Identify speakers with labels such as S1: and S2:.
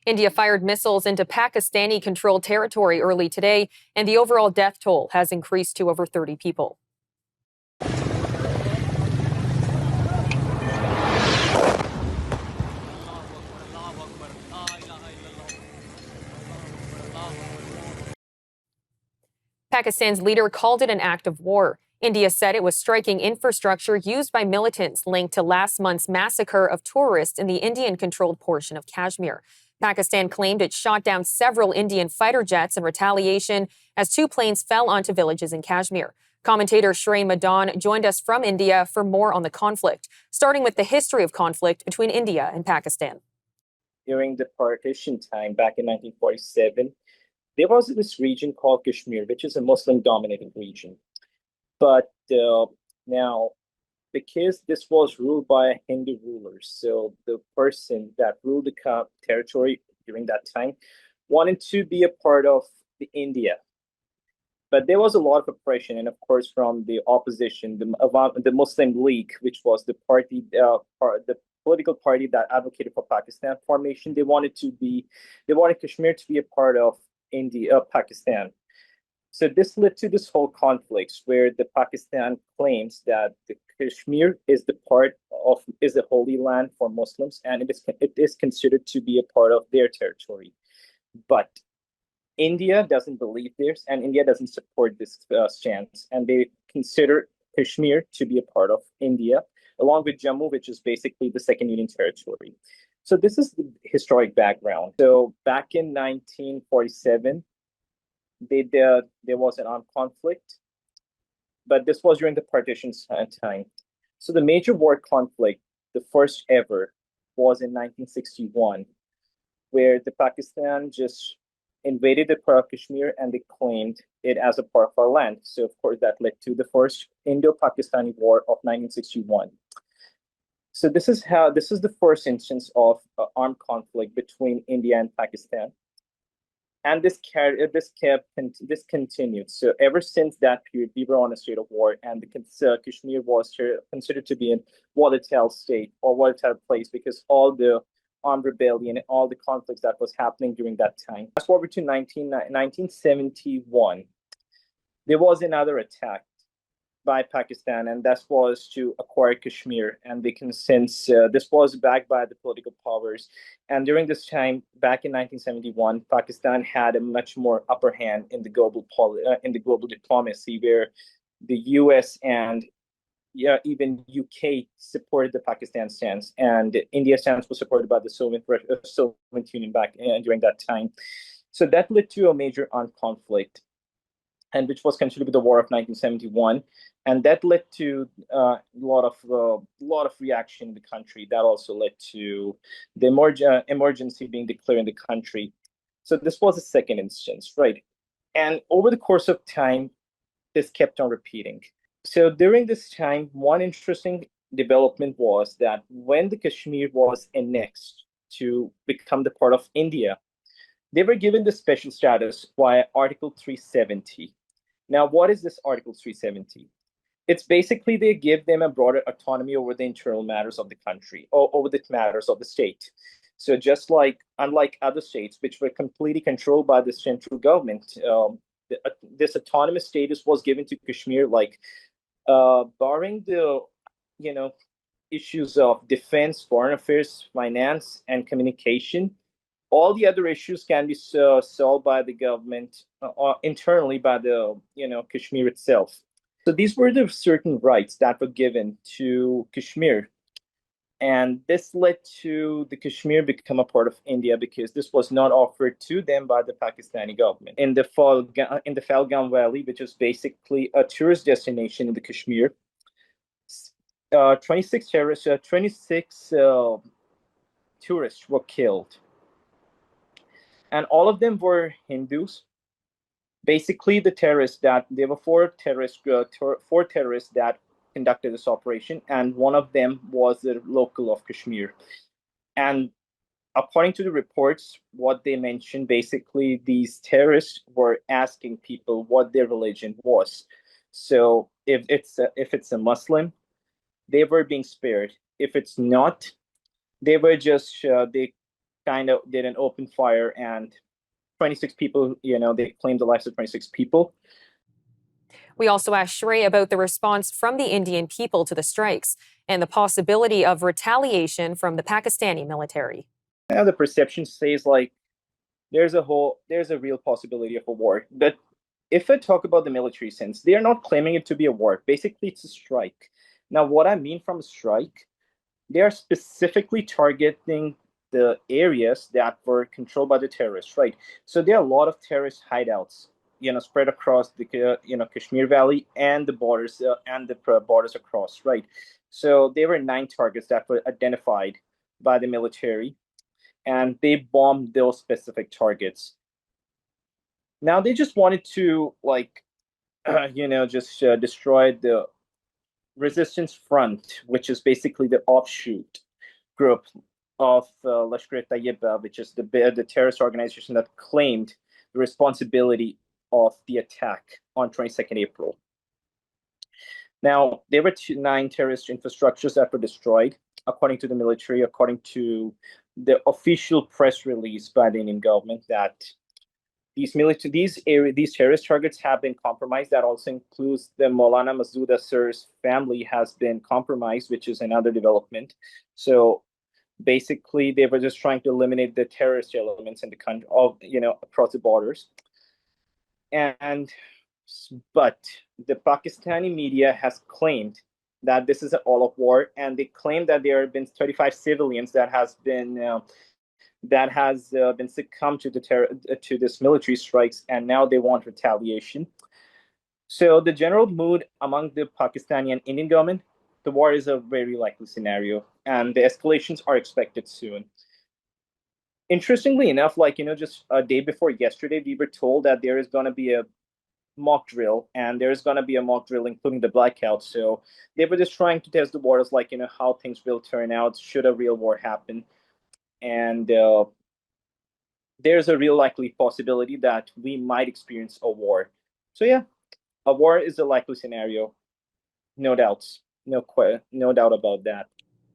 S1: India fired missiles into Pakistani-controlled territory early today, and the overall death toll has increased to over 30 people. Pakistan's leader called it an act of war. India said it was striking infrastructure used by militants linked to last month's massacre of tourists in the Indian-controlled portion of Kashmir. Pakistan claimed it shot down several Indian fighter jets in retaliation as 2 planes fell onto villages in Kashmir. Commentator Shrey Madaan joined us from India for more on the conflict, starting with the history of conflict between India and Pakistan.
S2: During the partition time back in 1947, there was this region called Kashmir, which is a Muslim-dominated region. But now, because this was ruled by Hindu rulers, so the person that ruled the territory during that time wanted to be a part of India. But there was a lot of oppression, and of course, from the opposition, the Muslim League, which was the party, the political party that advocated for Pakistan formation, they wanted Kashmir to be a part of Pakistan. So this led to this whole conflict where the Pakistan claims that the Kashmir is a holy land for Muslims, and it is considered to be a part of their territory. But India doesn't believe this, and India doesn't support this stance, and they consider Kashmir to be a part of India, along with Jammu, which is basically the second Union territory. So this is the historic background. So back in 1947, there was an armed conflict, but this was during the partition time. So the major war conflict, the first ever, was in 1961, where the Pakistan just invaded the part of Kashmir and they claimed it as a part of our land. So of course that led to the first Indo-Pakistani War of 1961. So this is the first instance of armed conflict between India and Pakistan. And this continued. So ever since that period, we were on a state of war, and Kashmir was considered to be a volatile state or volatile place because all the armed rebellion and all the conflicts that was happening during that time. Fast forward to 1971, there was another attack by Pakistan, and that was to acquire Kashmir. And since this was backed by the political powers, and during this time, back in 1971, Pakistan had a much more upper hand in the global diplomacy, where the U.S. and even UK supported the Pakistan stance, and India's stance was supported by the Soviet Union back during that time. So that led to a major armed conflict, and which was considered the War of 1971, and that led to a lot of reaction in the country. That also led to the emergency being declared in the country. So this was the second instance, right? And over the course of time, this kept on repeating. So during this time, one interesting development was that when the Kashmir was annexed to become the part of India, they were given the special status via Article 370. Now, what is this Article 370? It's basically they give them a broader autonomy over the internal matters of the country, or over the matters of the state. So just unlike other states, which were completely controlled by the central government, this autonomous status was given to Kashmir, barring the issues of defense, foreign affairs, finance, and communication. All the other issues can be solved by the government or internally by the Kashmir itself. So these were the certain rights that were given to Kashmir, and this led to the Kashmir become a part of India because this was not offered to them by the Pakistani government. In the Falgam Valley, which is basically a tourist destination in the Kashmir, 26 tourists were killed. And all of them were Hindus. Basically, there were four terrorists that conducted this operation, and one of them was a local of Kashmir. And according to the reports, what they mentioned, basically, these terrorists were asking people what their religion was. So if it's a Muslim, they were being spared. If it's not, they were just they kind of did an open fire, and 26 people, they claimed the lives of 26 people.
S1: We also asked Shrey about the response from the Indian people to the strikes and the possibility of retaliation from the Pakistani military.
S2: Now the perception says like there's a real possibility of a war. But if I talk about the military sense, they are not claiming it to be a war. Basically, it's a strike. Now, what I mean from a strike, they are specifically targeting the areas that were controlled by the terrorists, right? So there are a lot of terrorist hideouts, spread across the Kashmir Valley and the borders borders across, right? So there were 9 targets that were identified by the military, and they bombed those specific targets. Now they just wanted to destroy the resistance front, which is basically the offshoot group of Lashkar-e-Taiba, which is the terrorist organization that claimed the responsibility of the attack on 22nd April. Now, there were 9 terrorist infrastructures that were destroyed, according to the military, according to the official press release by the Indian government, that these terrorist targets have been compromised. That also includes the Maulana Masood Asar's family has been compromised, which is another development. So basically, they were just trying to eliminate the terrorist elements in the country, across the borders. But the Pakistani media has claimed that this is an all of war, and they claim that there have been 35 civilians that has been succumbed to this military strikes, and now they want retaliation. So the general mood among the Pakistani and Indian government, the war is a very likely scenario, and the escalations are expected soon. Interestingly enough, just a day before yesterday, we were told that there is going to be a mock drill, and there's going to be a mock drill including the blackout. So they were just trying to test the waters, how things will turn out should a real war happen. And there's a real likely possibility that we might experience a war. So yeah, a war is a likely scenario, no doubts, no doubt about that.